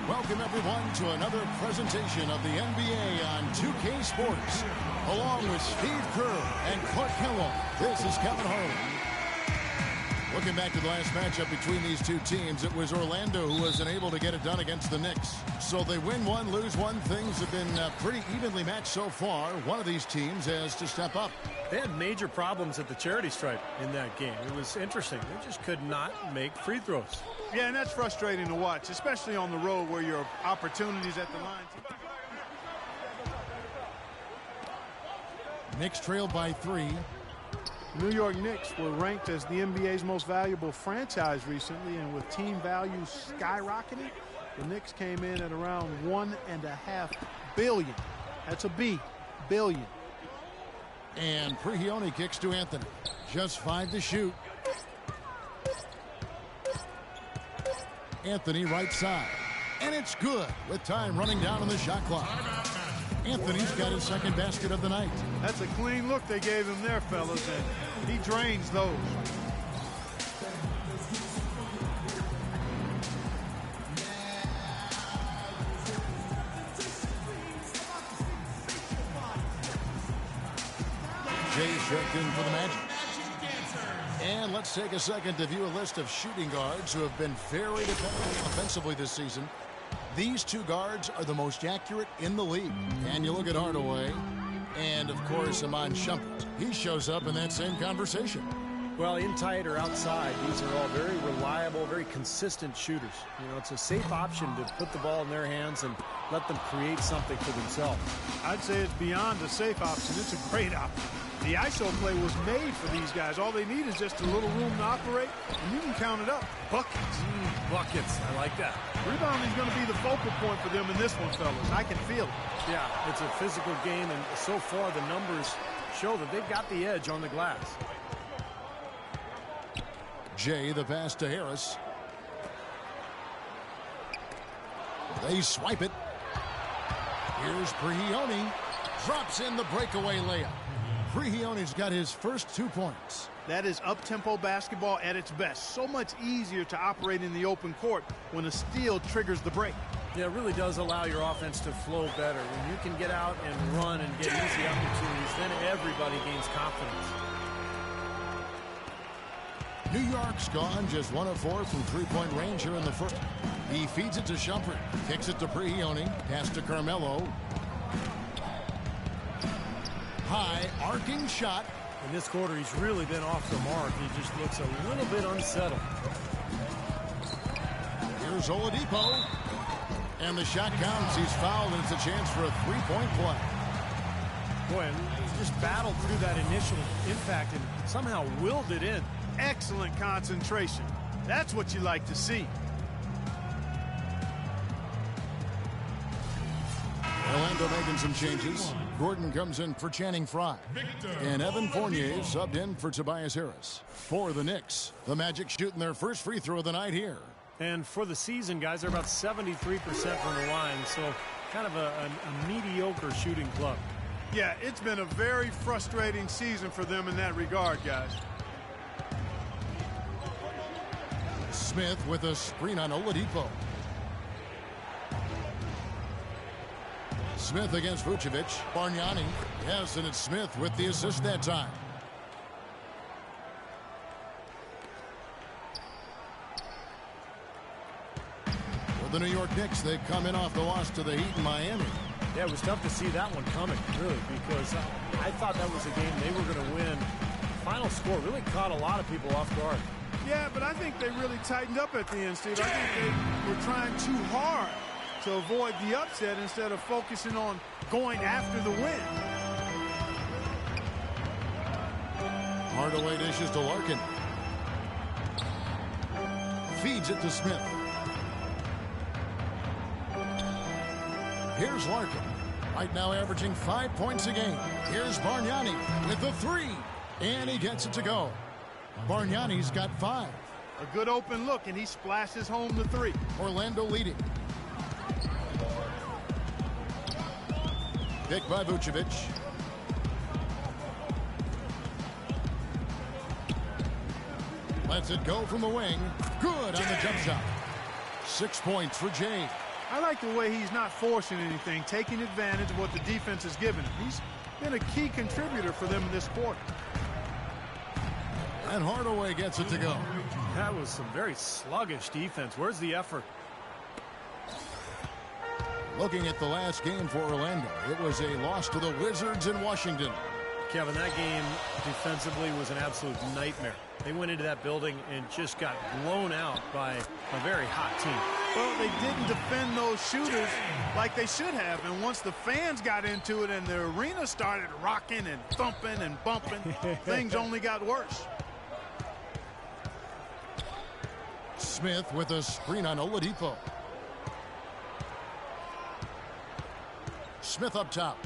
Welcome, everyone, to another presentation of the NBA on 2K Sports. Along with Steve Kerr and Clark Kellogg, this is Kevin Harlan. Looking back to the last matchup between these two teams, it was Orlando who wasn't able to get it done against the Knicks. So they win one, lose one. Things have been pretty evenly matched so far. One of these teams has to step up. They had major problems at the charity stripe in that game. It was interesting. They just could not make free throws. Yeah, and that's frustrating to watch, especially on the road where your opportunities at the line. Knicks trailed by 3. New York Knicks were ranked as the NBA's most valuable franchise recently, and with team values skyrocketing, the Knicks came in at around $1.5 billion. That's a B, billion. And Prigioni kicks to Anthony. Just 5 to shoot. Anthony right side. And it's good with time running down on the shot clock. Anthony's got his second basket of the night. That's a clean look they gave him there, fellas, and he drains those. Jay checked in for the Magic. And let's take a second to view a list of shooting guards who have been very dependable offensively this season. These two guards are the most accurate in the league. And you look at Hardaway and, of course, Iman Shumpert. He shows up in that same conversation. Well, in tight or outside, these are all very reliable, very consistent shooters. You know, it's a safe option to put the ball in their hands and let them create something for themselves. I'd say it's beyond a safe option. It's a great option. The ISO play was made for these guys. All they need is just a little room to operate, and you can count it up. Buckets. Buckets. I like that. Rebounding is going to be the focal point for them in this one, fellas. I can feel it. Yeah, it's a physical game, and so far the numbers show that they've got the edge on the glass. Jay, the pass to Harris. They swipe it. Here's Prigioni. Drops in the breakaway layup. Prigioni's got his first 2 points. That is up-tempo basketball at its best. So much easier to operate in the open court when a steal triggers the break. Yeah, it really does allow your offense to flow better. When you can get out and run and get easy opportunities, then everybody gains confidence. New York's gone just 1 of 4 from three-point range here in the first. He feeds it to Shumpert. Kicks it to Prigioni. Pass to Carmelo. High arcing shot. In this quarter, he's really been off the mark. He just looks a little bit unsettled. Here's Oladipo. And the shot counts. He's fouled, and it's a chance for a three-point play. Boy, and he just battled through that initial impact and somehow willed it in. Excellent concentration. That's what you like to see. Orlando making some changes. Gordon comes in for Channing Frye. And Evan Fournier subbed in for Tobias Harris. For the Knicks, the Magic shooting their first free throw of the night here. And for the season, guys, they're about 73% from the line, so kind of a mediocre shooting club. Yeah, it's been a very frustrating season for them in that regard, guys. Smith with a screen on Oladipo. Smith against Vucevic. Bargnani. Yes, and it's Smith with the assist that time. For the New York Knicks, they come in off the loss to the Heat in Miami. Yeah, it was tough to see that one coming, really, because I thought that was a game they were going to win. Final score really caught a lot of people off guard. Yeah, but I think they really tightened up at the end, Steve. I think they were trying too hard to avoid the upset instead of focusing on going after the win. Hardaway dishes to Larkin. Feeds it to Smith. Here's Larkin. Right now averaging 5 points a game. Here's Bargnani with the three. And he gets it to go. Bargnani's got 5. A good open look, and he splashes home the 3. Orlando leading. Pick by Vucevic. Lets it go from the wing. Good on the jump shot. 6 points for Jay. I like the way he's not forcing anything, taking advantage of what the defense has given him. He's been a key contributor for them in this quarter. And Hardaway gets it to go. That was some very sluggish defense. Where's the effort? Looking at the last game for Orlando, it was a loss to the Wizards in Washington. Kevin, that game defensively was an absolute nightmare. They went into that building and just got blown out by a very hot team. Well, they didn't defend those shooters like they should have. And once the fans got into it and the arena started rocking and thumping and bumping, things only got worse. Smith with a screen on Oladipo. Smith up top.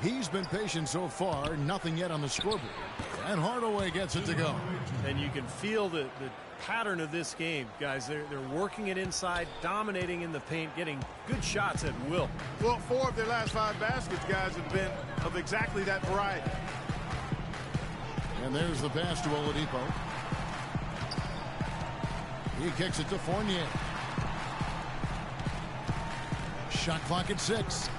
He's been patient so far. Nothing yet on the scoreboard. And Hardaway gets it to go. And you can feel the pattern of this game, guys. They're working it inside, dominating in the paint, getting good shots at will. Well, 4 of their last 5 baskets, guys, have been of exactly that variety. And there's the pass to Oladipo. He kicks it to Fournier. Shot clock at 6.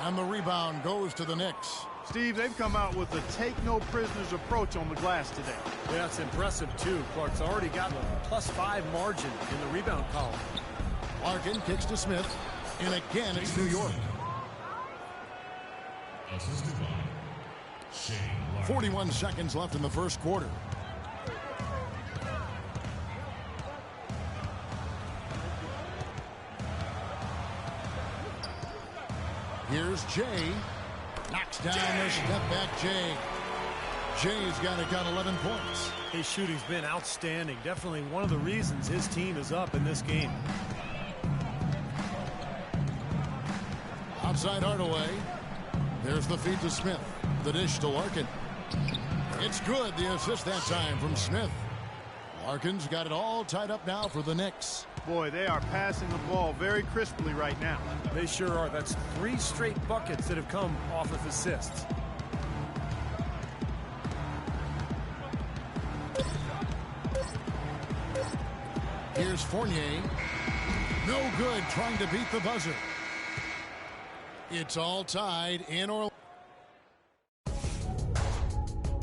And the rebound goes to the Knicks. Steve, they've come out with a take-no-prisoners approach on the glass today. Yeah, it's impressive, too. Clark's already got a +5 margin in the rebound column. Larkin kicks to Smith. And again, it's New York. 41 seconds left in the first quarter. Here's Jay. Knocks down the step-back Jay. Jay's got it, got 11 points. His shooting's been outstanding. Definitely one of the reasons his team is up in this game. Outside Hardaway. There's the feed to Smith. The dish to Larkin. It's good. The assist that time from Smith. Larkin's got it all tied up now for the Knicks. Boy, they are passing the ball very crisply right now. They sure are. That's 3 straight buckets that have come off of assists. Here's Fournier. No good, trying to beat the buzzer. It's all tied in Orlando.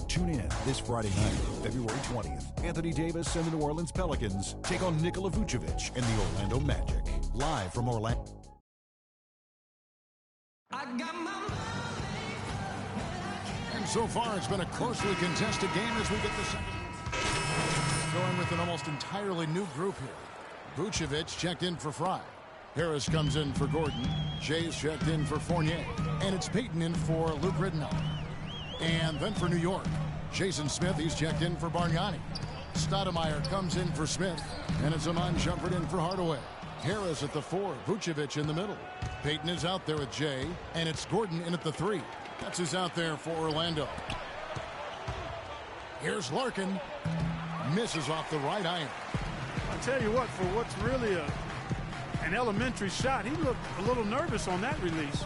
Tune in this Friday night, February 20th. Anthony Davis and the New Orleans Pelicans take on Nikola Vucevic and the Orlando Magic. Live from Orlando. And so far, it's been a closely contested game as we get the second. Going with an almost entirely new group here. Vucevic checked in for Fry. Harris comes in for Gordon. Jay's checked in for Fournier. And it's Payton in for Luke Ridnour. And then for New York, Jason Smith, he's checked in for Bargnani. Stoudemire comes in for Smith. And it's Iman Shumpert in for Hardaway. Harris at the 4, Vucevic in the middle. Payton is out there with Jay. And it's Gordon in at the 3. That's who's out there for Orlando. Here's Larkin. Misses off the right iron. I'll tell you what, for what's really an elementary shot, he looked a little nervous on that release.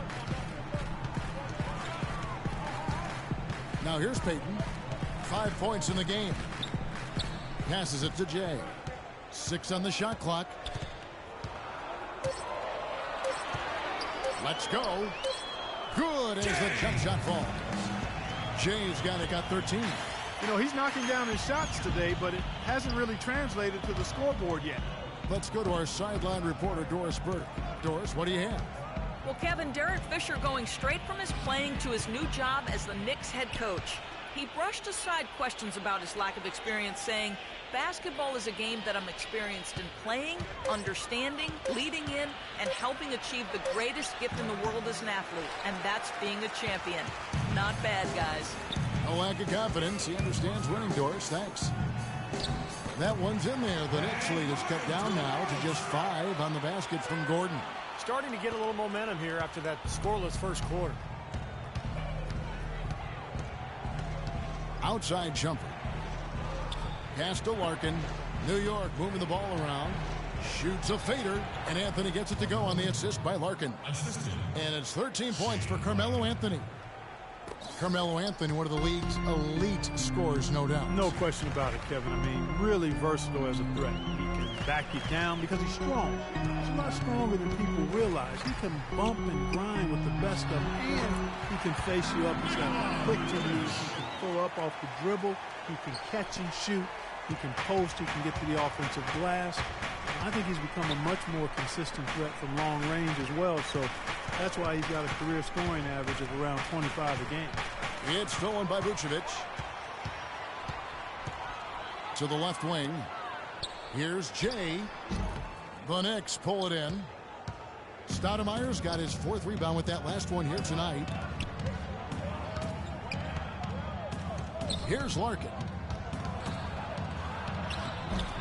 Now here's Payton. 5 points in the game. Passes it to Jay. 6 on the shot clock. Let's go. Good as the jump shot falls. Jay's got 13. You know, he's knocking down his shots today, but it hasn't really translated to the scoreboard yet. Let's go to our sideline reporter, Doris Burke. Doris, what do you have? Well, Kevin, Derek Fisher going straight from his playing to his new job as the Knicks head coach. He brushed aside questions about his lack of experience, saying, basketball is a game that I'm experienced in playing, understanding, leading in, and helping achieve the greatest gift in the world as an athlete, and that's being a champion. Not bad, guys. No lack of confidence. He understands winning, Doris. Thanks. That one's in there. The Knicks lead is cut down now to just 5 on the basket from Gordon. Starting to get a little momentum here after that scoreless first quarter. Outside jumper. Pass to Larkin. New York moving the ball around. Shoots a fader, and Anthony gets it to go on the assist by Larkin. And it's 13 points for Carmelo Anthony. Carmelo Anthony, one of the league's elite scorers, no doubt. No question about it, Kevin. I mean, really versatile as a threat. He can back you down because he's strong. He's a lot stronger than people realize. He can bump and grind with the best of them, and he can face you up. He's got quick release. He can pull up off the dribble. He can catch and shoot. He can post. He can get to the offensive glass. I think he's become a much more consistent threat from long range as well. So that's why he's got a career scoring average of around 25 a game. It's stolen by Vucevic. To the left wing. Here's Jay. The Knicks pull it in. Stoudemire's got his 4th rebound with that last one here tonight. Here's Larkin.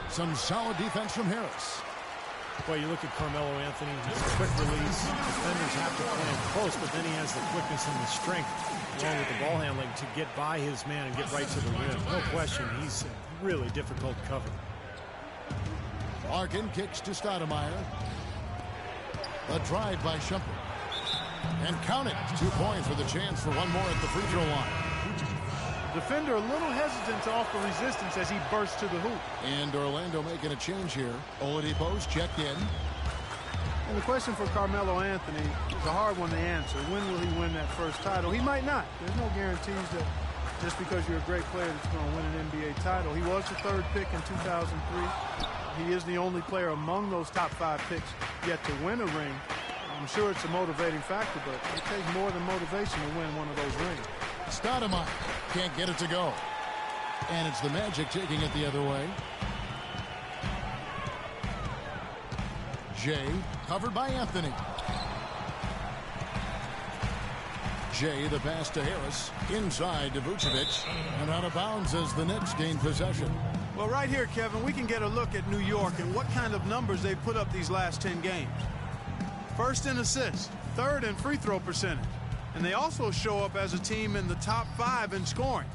Some solid defense from Harris. Well, you look at Carmelo Anthony, his quick release. Defenders have to play him close, but then he has the quickness and the strength, along with the ball handling, to get by his man and get right to the rim. No question, he's really difficult to cover. Larkin kicks to Stoudemire. A drive by Shumpert. And count it. 2 points with a chance for one more at the free throw line. Defender a little hesitant to offer resistance as he bursts to the hoop. And Orlando making a change here. Oladipo's checked in. And the question for Carmelo Anthony is a hard one to answer. When will he win that first title? He might not. There's no guarantees that just because you're a great player that you're going to win an NBA title. He was the 3rd pick in 2003. He is the only player among those top 5 picks yet to win a ring. I'm sure it's a motivating factor, but it takes more than motivation to win one of those rings. Stoudemire can't get it to go. And it's the Magic taking it the other way. Jay covered by Anthony. Jay, the pass to Harris. Inside to Vucevic. And out of bounds as the Knicks gain possession. Well, right here, Kevin, we can get a look at New York and what kind of numbers they've put up these last 10 games. 1st in assists, 3rd in free throw percentage. And they also show up as a team in the top 5 in scoring.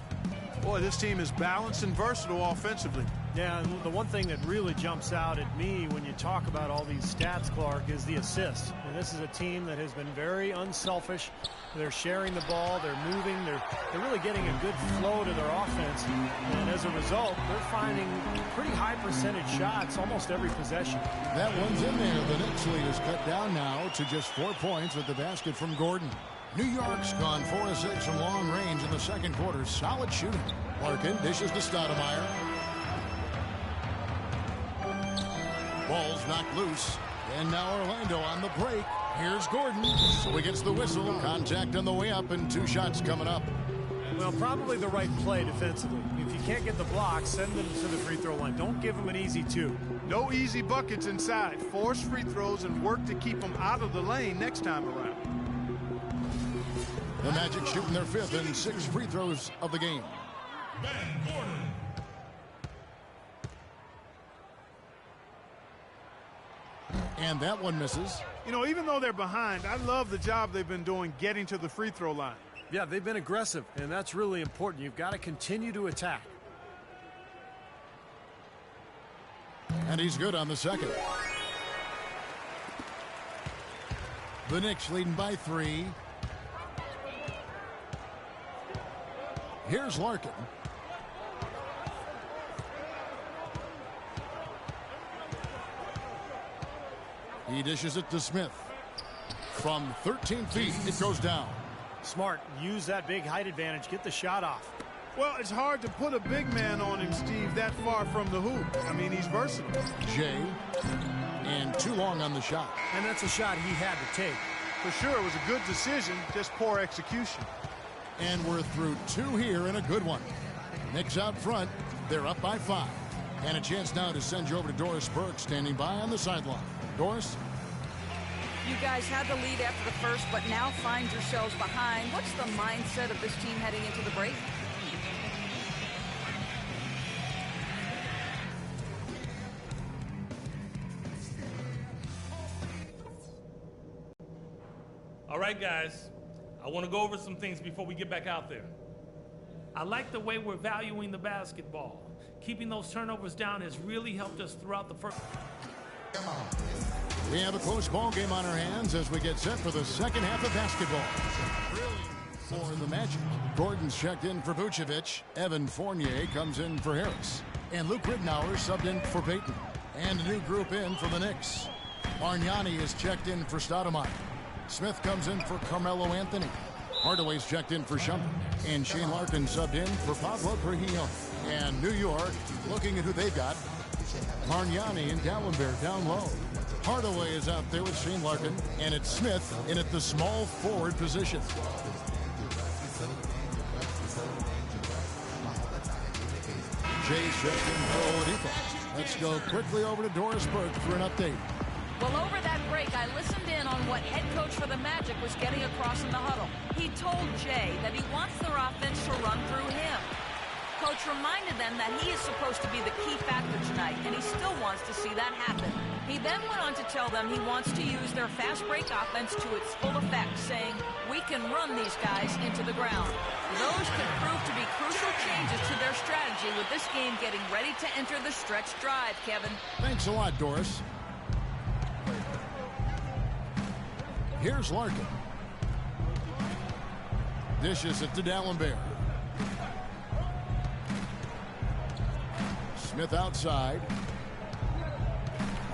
Boy, this team is balanced and versatile offensively. Yeah, and the one thing that really jumps out at me when you talk about all these stats, Clark, is the assists. And this is a team that has been very unselfish. They're sharing the ball, they're moving, they're really getting a good flow to their offense. And as a result, they're finding pretty high percentage shots almost every possession. That one's in there. The Knicks lead is cut down now to just 4 points with the basket from Gordon. New York's gone 4 of 6 from long range in the second quarter. Solid shooting. Larkin dishes to Stoudemire. Ball's knocked loose. And now Orlando on the break. Here's Gordon. So he gets the whistle. Contact on the way up and 2 shots coming up. Well, probably the right play defensively. If you can't get the block, send them to the free throw line. Don't give them an easy 2. No easy buckets inside. Force free throws and work to keep them out of the lane next time around. The Magic shooting their 5th and 6 free throws of the game. And that one misses. You know, even though they're behind, I love the job they've been doing getting to the free throw line. Yeah, they've been aggressive, and that's really important. You've got to continue to attack. And he's good on the second. The Knicks leading by 3. Here's Larkin. He dishes it to Smith. From 13 feet, it goes down. Smart. Use that big height advantage. Get the shot off. Well, it's hard to put a big man on him, Steve, that far from the hoop. I mean, he's versatile. Jay. And too long on the shot. And that's a shot he had to take. For sure, it was a good decision, just poor execution. And we're through 2 here and a good one. Knicks out front. They're up by 5. And a chance now to send you over to Doris Burke, standing by on the sideline. Doris? You guys had the lead after the first, but now find yourselves behind. What's the mindset of this team heading into the break? All right, guys. I want to go over some things before we get back out there. I like the way we're valuing the basketball. Keeping those turnovers down has really helped us throughout the first. We have a close ball game on our hands as we get set for the second half of basketball. For the Magic, Gordon's checked in for Vucevic. Evan Fournier comes in for Harris. And Luke Ridnour subbed in for Payton. And a new group in for the Knicks. Bargnani is checked in for Stoudemire. Smith comes in for Carmelo Anthony. Hardaway's checked in for Shumpert. And Shane Larkin subbed in for Pablo Carrillo. And New York, looking at who they've got. Bargnani and Dallenberg down low. Hardaway is out there with Shane Larkin. And it's Smith in at the small forward position. Jay's checked in for Oladipo. Let's go quickly over to Doris Burke for an update. Well, over that break, I listened in on what head coach for the Magic was getting across in the huddle. He told Jay that he wants their offense to run through him. Coach reminded them that he is supposed to be the key factor tonight, and he still wants to see that happen. He then went on to tell them he wants to use their fast break offense to its full effect, saying, "We can run these guys into the ground." Those could prove to be crucial changes to their strategy with this game getting ready to enter the stretch drive, Kevin. Thanks a lot, Doris. Here's Larkin. Dishes it to Dallenberg. Smith outside.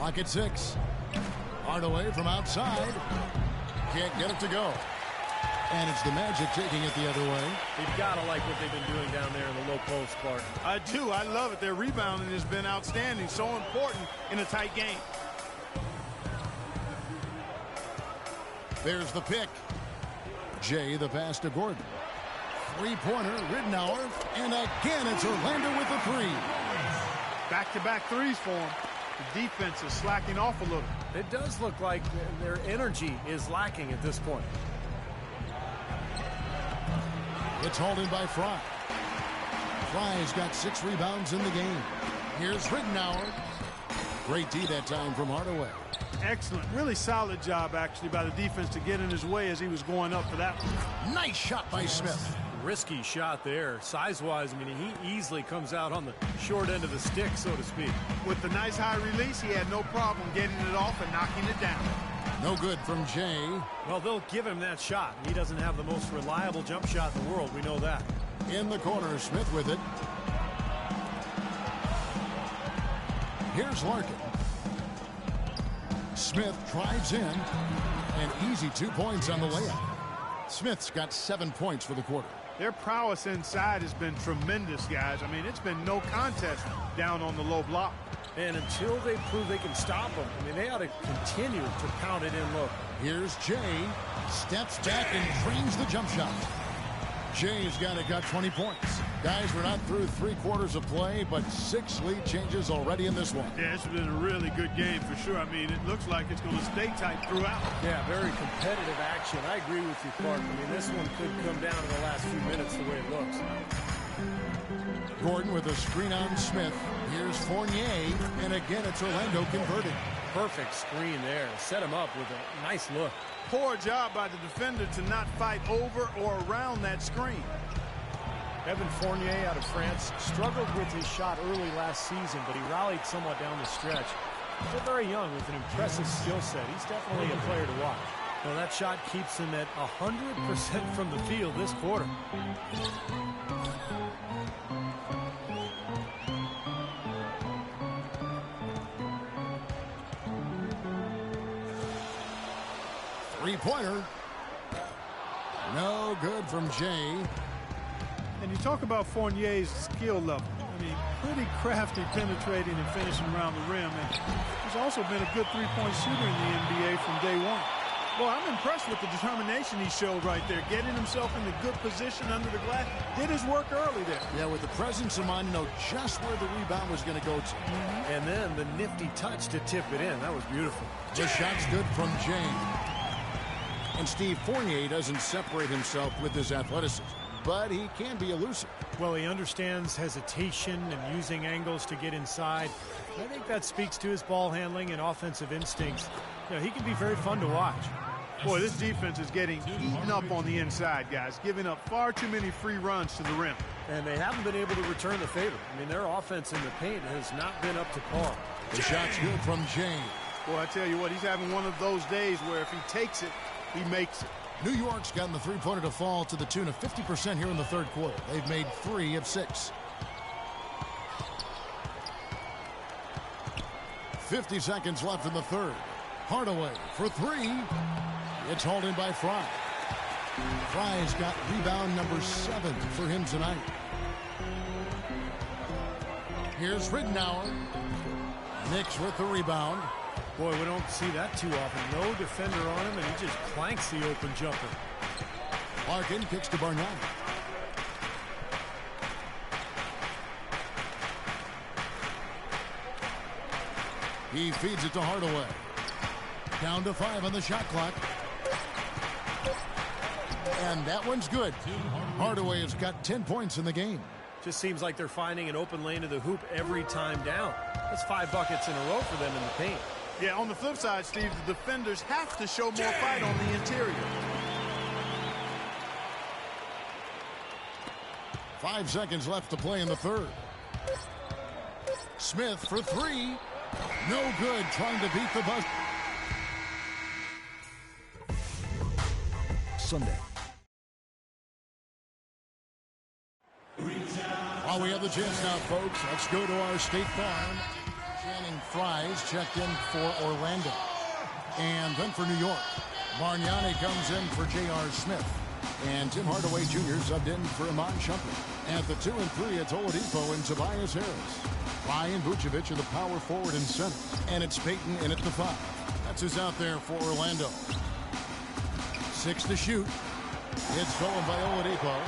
Lock at 6. Hardaway from outside. Can't get it to go. And it's the Magic taking it the other way. You've got to like what they've been doing down there in the low post, Clark. I do. I love it. Their rebounding has been outstanding. So important in a tight game. There's the pick. Jay the pass to Gordon. Three-pointer, Ridnour. And again, it's Orlando with the three. Back-to-back threes for him. The defense is slacking off a little. It does look like their energy is lacking at this point. It's hauled in by Fry. Fry's got 6 rebounds in the game. Here's Ridnour. Great D that time from Hardaway. Excellent. Really solid job, actually, by the defense to get in his way as he was going up for that one. Nice shot by Smith. Risky shot there. Size-wise, I mean, he easily comes out on the short end of the stick, so to speak. With the nice high release, he had no problem getting it off and knocking it down. No good from Jay. Well, they'll give him that shot. He doesn't have the most reliable jump shot in the world. We know that. In the corner, Smith with it. Here's Larkin. Smith drives in. And easy 2 points on the layup. Smith's got 7 points for the quarter. Their prowess inside has been tremendous, guys. I mean, it's been no contest down on the low block. And until they prove they can stop them, I mean, they ought to continue to pound it in low. Here's Jay. Steps back and drains the jump shot. Jay's got 20 points. Guys, we're not through 3 quarters of play, but 6 lead changes already in this one. Yeah, it's been a really good game for sure. I mean, it looks like it's going to stay tight throughout. Yeah, very competitive action. I agree with you, Clark. I mean, this one could come down in the last few minutes the way it looks. Gordon with a screen on Smith. Here's Fournier, and again it's Orlando converting. Perfect screen there. Set him up with a nice look. Poor job by the defender to not fight over or around that screen. Evan Fournier out of France struggled with his shot early last season, but he rallied somewhat down the stretch. Still very young with an impressive skill set. He's definitely a player to watch. Well, that shot keeps him at 100% from the field this quarter. Three-pointer. No good from Jay. And you talk about Fournier's skill level. I mean, pretty crafty penetrating and finishing around the rim. And he's also been a good three-point shooter in the NBA from day one. Well, I'm impressed with the determination he showed right there, getting himself in a good position under the glass. Did his work early there. Yeah, with the presence of mind to know just where the rebound was going to go to. And then the nifty touch to tip it in. That was beautiful. The shot's good from Jay. And Steve Fournier doesn't separate himself with his athleticism, but he can be elusive. Well, he understands hesitation and using angles to get inside. I think that speaks to his ball handling and offensive instincts. You know, he can be very fun to watch. Boy, this defense is getting eaten up on the inside, guys, giving up far too many free runs to the rim. And they haven't been able to return the favor. I mean, their offense in the paint has not been up to par. The shot's good from Jay. Boy, I tell you what, he's having one of those days where if he takes it, he makes it. New York's gotten the three-pointer to fall to the tune of 50% here in the third quarter. They've made 3 of 6. 50 seconds left in the third. Hardaway for 3. It's hauled in by Fry. Fry's got rebound number 7 for him tonight. Here's Ridenour. Knicks with the rebound. Boy, we don't see that too often. No defender on him, and he just clanks the open jumper. Larkin kicks to Bargnani. He feeds it to Hardaway. Down to 5 on the shot clock. And that one's good. Hardaway has got 10 points in the game. Just seems like they're finding an open lane to the hoop every time down. That's 5 buckets in a row for them in the paint. Yeah, on the flip side, Steve, the defenders have to show more fight on the interior. 5 seconds left to play in the third. Smith for 3. No good, trying to beat the buzzer. Sunday. While we have the chance now, folks, let's go to our State Farm. Channing Fries checked in for Orlando. And then for New York, Bargnani comes in for J.R. Smith. And Tim Hardaway Jr. subbed in for Iman Shumpert. At the 2 and 3, it's Oladipo and Tobias Harris. Ryan Vucevic are the power forward and center. And it's Peyton in at the 5. That's who's out there for Orlando. 6 to shoot. It's stolen by Oladipo.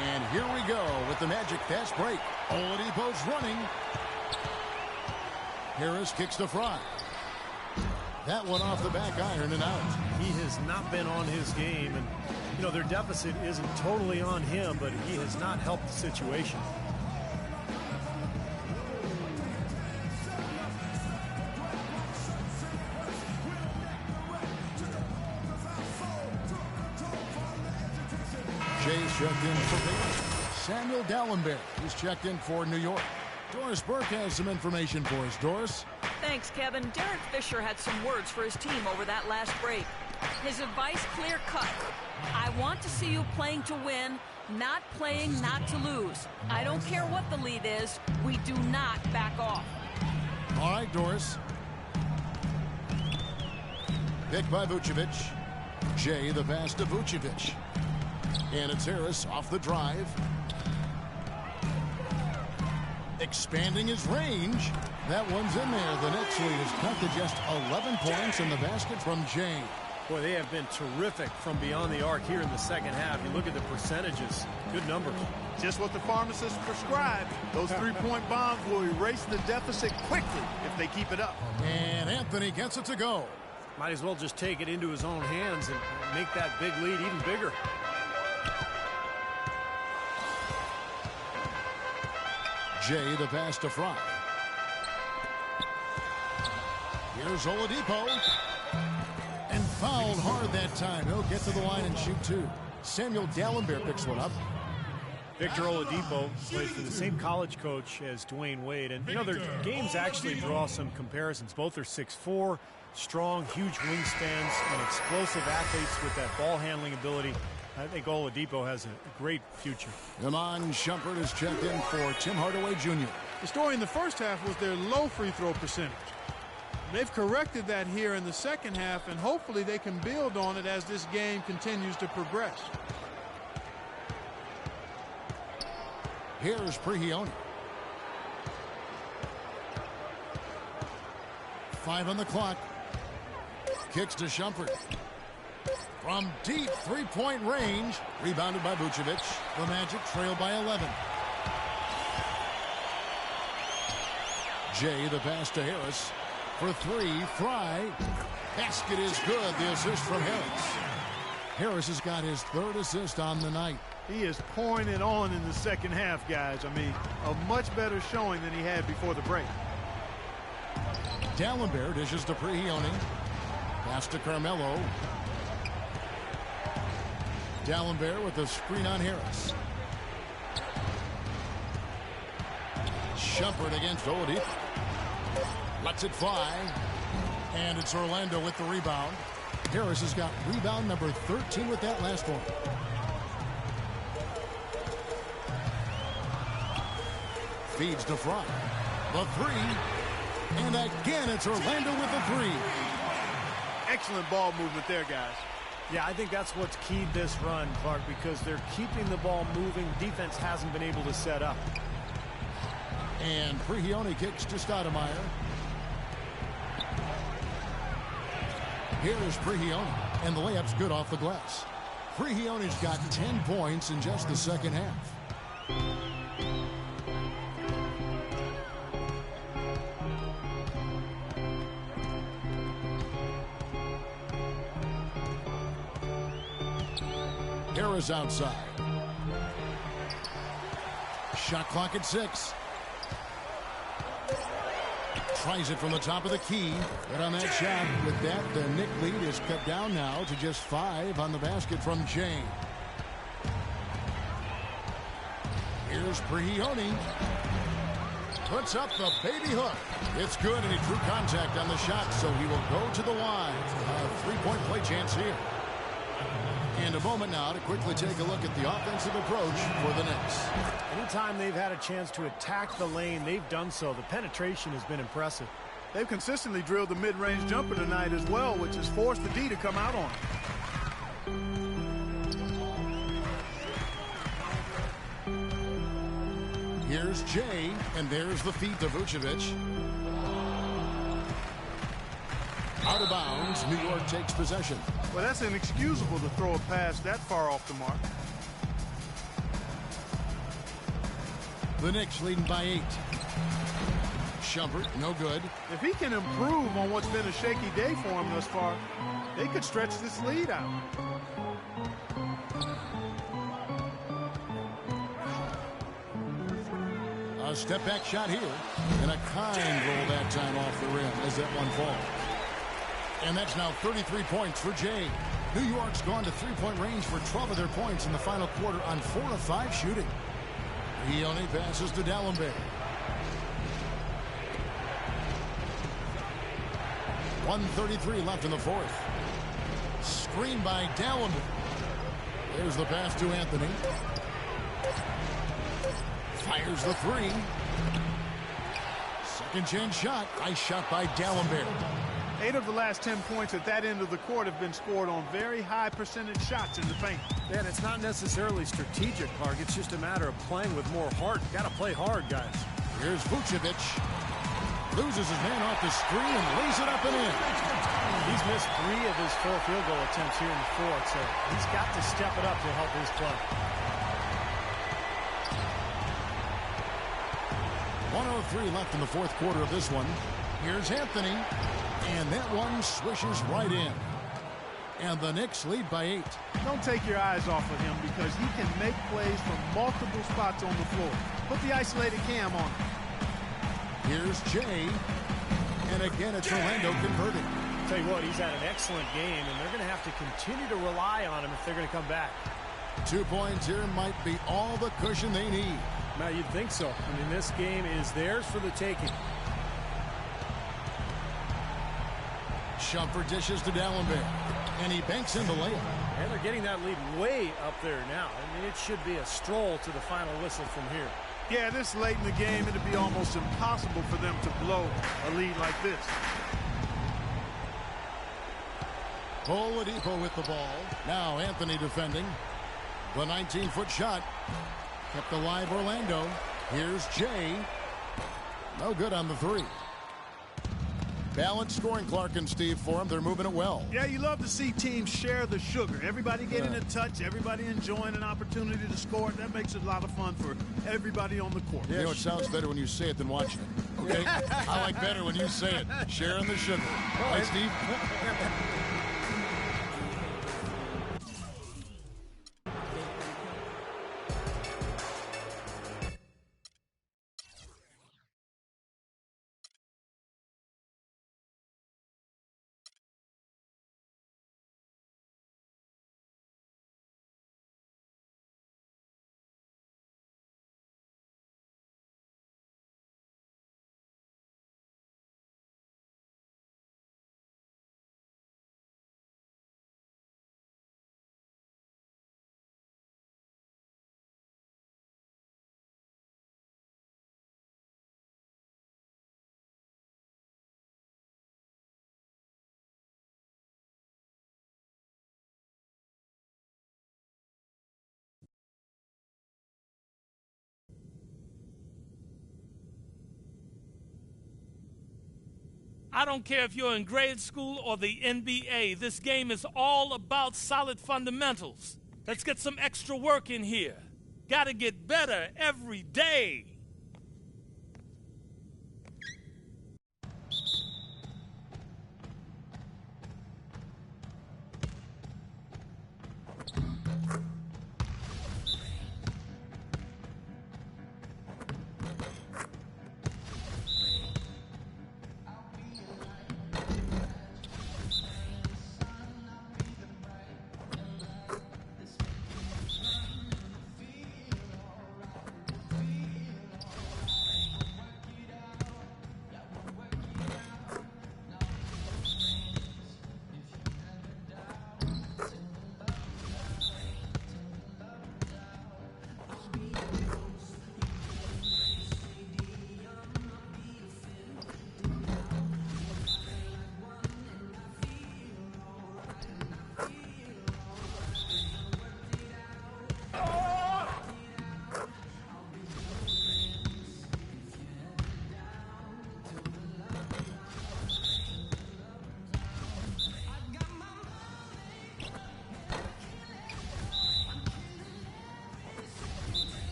And here we go with the Magic fast break. Oladipo's running. Harris kicks to Fry. That one off the back iron and out. He has not been on his game, and you know their deficit isn't totally on him, but he has not helped the situation. Jay's checked in for Baylor. Samuel Dallenberg is checked in for New York. Doris Burke has some information for us. Doris? Thanks, Kevin. Derek Fisher had some words for his team over that last break. His advice clear-cut. I want to see you playing to win, not playing not to lose. I don't care what the lead is. We do not back off. All right, Doris. Picked by Vucevic. Jay the pass to Vucevic. And it's Harris off the drive. Expanding his range. That one's in there. The Knicks lead is cut to just 11 points in the basket from Jay. Boy, they have been terrific from beyond the arc here in the second half. You look at the percentages. Good numbers. Just what the pharmacist prescribed. Those three-point bombs will erase the deficit quickly if they keep it up. And Anthony gets it to go. Might as well just take it into his own hands and make that big lead even bigger. Jay the pass to Fry. Here's Oladipo. And fouled hard that time. He'll get to the line and shoot 2. Samuel Dallenberg picks one up. Victor Oladipo played for the same college coach as Dwayne Wade. And, you know, their games actually draw some comparisons. Both are 6'4", strong, huge wingspans, and explosive athletes with that ball handling ability. I think Oladipo has a great future. Iman Shumpert is checked in for Tim Hardaway Jr. The story in the first half was their low free throw percentage. They've corrected that here in the second half, and hopefully they can build on it as this game continues to progress. Here's Prigioni. 5 on the clock. Kicks to Shumpert. From deep three-point range. Rebounded by Vucevic. The Magic trail by 11. Jay the pass to Harris. For 3, Fry. Basket is good. The assist from Harris. Harris has got his 3rd assist on the night. He is pouring it on in the second half, guys. I mean, a much better showing than he had before the break. Dallenberg dishes to Prigioni. Pass to Carmelo. Dallenberg with the screen on Harris. Shumpert against Oladipo. Lets it fly. And it's Orlando with the rebound. Harris has got rebound number 13 with that last one. Feeds to Fry. The three. And again, it's Orlando with the three. Excellent ball movement there, guys. Yeah, I think that's what's keyed this run, Clark, because they're keeping the ball moving. Defense hasn't been able to set up. And Prigioni kicks to Stoudemire. Here's Prigioni, and the layup's good off the glass. Prigioni's got 10 points in just the second half. Harris outside. Shot clock at 6. Tries it from the top of the key. But on that shot, with that, the Knick lead is cut down now to just 5 on the basket from Jay. Here's Prigioni. Puts up the baby hook. It's good, and he drew contact on the shot, so he will go to the line. A three-point play chance here. And a moment now to quickly take a look at the offensive approach for the Knicks. Anytime they've had a chance to attack the lane, they've done so. The penetration has been impressive. They've consistently drilled the mid-range jumper tonight as well, which has forced the D to come out on. Here's Jay, and there's the feed to Vucevic. Out of bounds, New York takes possession. Well, that's inexcusable to throw a pass that far off the mark. The Knicks leading by 8. Shumpert, no good. If he can improve on what's been a shaky day for him thus far, they could stretch this lead out. A step-back shot here, and a kind roll that time off the rim as that one falls. And that's now 33 points for Jay. New York's gone to three-point range for 12 of their points in the final quarter on 4 of 5 shooting. He only passes to Dallenberg. 1:33 left in the fourth. Screen by Dallenberg. There's the pass to Anthony. Fires the three. Second chance shot. Nice shot by Dallenberg. 8 of the last 10 points at that end of the court have been scored on very high percentage shots in the paint. Yeah, and it's not necessarily strategic, Clark. It's just a matter of playing with more heart. Got to play hard, guys. Here's Vucevic. Loses his man off the screen and lays it up and in. He's missed 3 of his 4 field goal attempts here in the fourth, so he's got to step it up to help his play. 1:03 left in the fourth quarter of this one. Here's Anthony. And that one swishes right in. And the Knicks lead by 8. Don't take your eyes off of him because he can make plays from multiple spots on the floor. Put the isolated cam on him. Here's Jay. And again, it's Orlando converting. Tell you what, he's had an excellent game, and they're going to have to continue to rely on him if they're going to come back. 2 points here might be all the cushion they need. Now, you'd think so. I mean, this game is theirs for the taking. Shumpert dishes to Dallenberg. And he banks in the layup. And they're getting that lead way up there now. I mean, it should be a stroll to the final whistle from here. Yeah, this late in the game, it'd be almost impossible for them to blow a lead like this. Oladipo with the ball. Now Anthony defending. The 19-foot shot. Kept alive Orlando. Here's Jay. No good on the three. Balanced scoring, Clark and Steve, for them. They're moving it well. Yeah, you love to see teams share the sugar. Everybody getting a touch, everybody enjoying an opportunity to score. That makes it a lot of fun for everybody on the court. You know, it sounds better when you say it than watching it. Okay? I like better when you say it. Sharing the sugar. Right, Steve? I don't care if you're in grade school or the NBA. This game is all about solid fundamentals. Let's get some extra work in here. Gotta get better every day.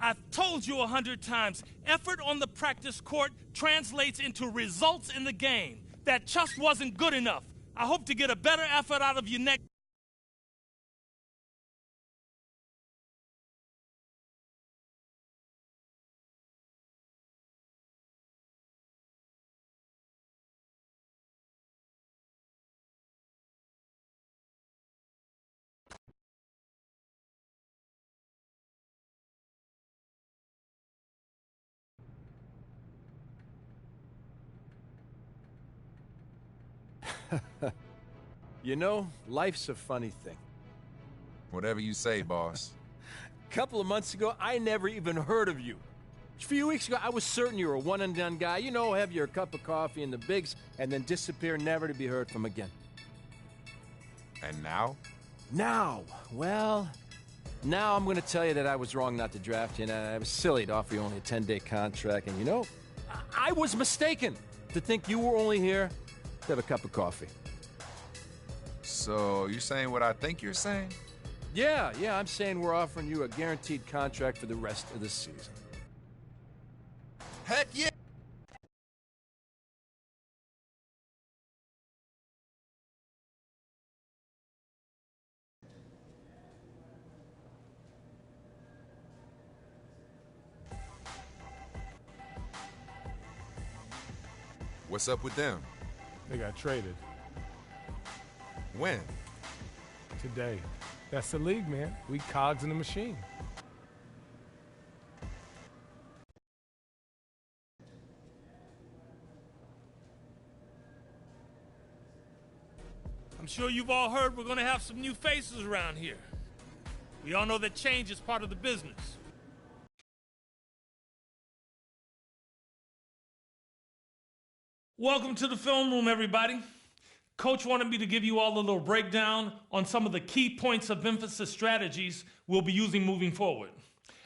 I've told you 100 times, effort on the practice court translates into results in the game. That just wasn't good enough. I hope to get a better effort out of you next. You know, life's a funny thing. Whatever you say, boss. A couple of months ago, I never even heard of you. A few weeks ago, I was certain you were a one-and-done guy. You know, have your cup of coffee in the bigs, and then disappear, never to be heard from again. And now? Now, well, now I'm going to tell you that I was wrong not to draft you, and I was silly to offer you only a 10-day contract, and you know, I was mistaken to think you were only here to have a cup of coffee. So, you saying what I think you're saying? Yeah, I'm saying we're offering you a guaranteed contract for the rest of the season. Heck yeah! What's up with them? They got traded. When? Today. That's the league, man. We cogs in the machine. I'm sure you've all heard we're going to have some new faces around here. We all know that change is part of the business. Welcome to the film room, everybody. Coach wanted me to give you all a little breakdown on some of the key points of emphasis strategies we'll be using moving forward.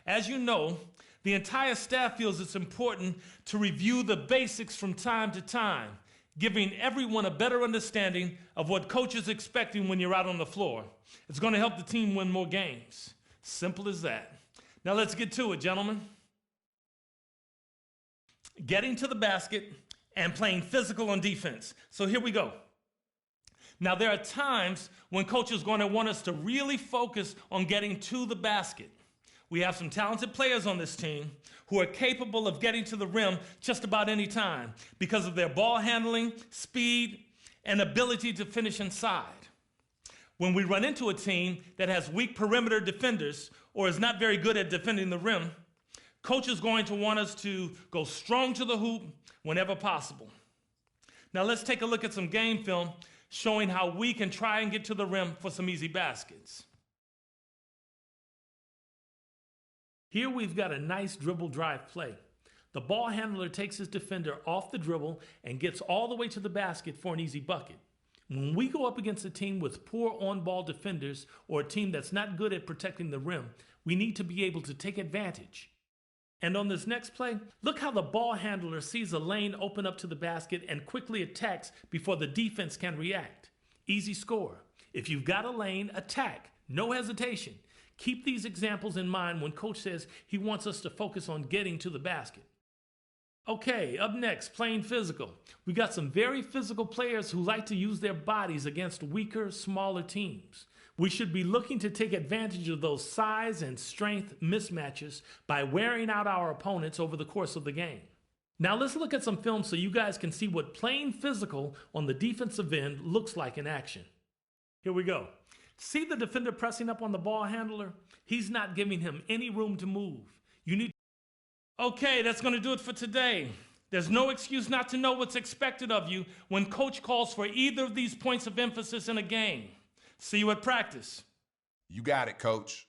As you know, the entire staff feels it's important to review the basics from time to time, giving everyone a better understanding of what coach is expecting when you're out on the floor. It's going to help the team win more games. Simple as that. Now let's get to it, gentlemen. Getting to the basket and playing physical on defense. So here we go. Now, there are times when coach is going to want us to really focus on getting to the basket. We have some talented players on this team who are capable of getting to the rim just about any time because of their ball handling, speed, and ability to finish inside. When we run into a team that has weak perimeter defenders or is not very good at defending the rim, coach is going to want us to go strong to the hoop whenever possible. Now let's take a look at some game film showing how we can try and get to the rim for some easy baskets. Here we've got a nice dribble drive play. The ball handler takes his defender off the dribble and gets all the way to the basket for an easy bucket. When we go up against a team with poor on-ball defenders or a team that's not good at protecting the rim, we need to be able to take advantage. And on this next play, look how the ball handler sees a lane open up to the basket and quickly attacks before the defense can react. Easy score. If you've got a lane, attack. No hesitation. Keep these examples in mind when coach says he wants us to focus on getting to the basket. Okay, up next, playing physical. We got some very physical players who like to use their bodies against weaker, smaller teams. We should be looking to take advantage of those size and strength mismatches by wearing out our opponents over the course of the game. Now let's look at some film so you guys can see what playing physical on the defensive end looks like in action. Here we go. See the defender pressing up on the ball handler? He's not giving him any room to move. Okay, that's going to do it for today. There's no excuse not to know what's expected of you when coach calls for either of these points of emphasis in a game. See you at practice. You got it, Coach.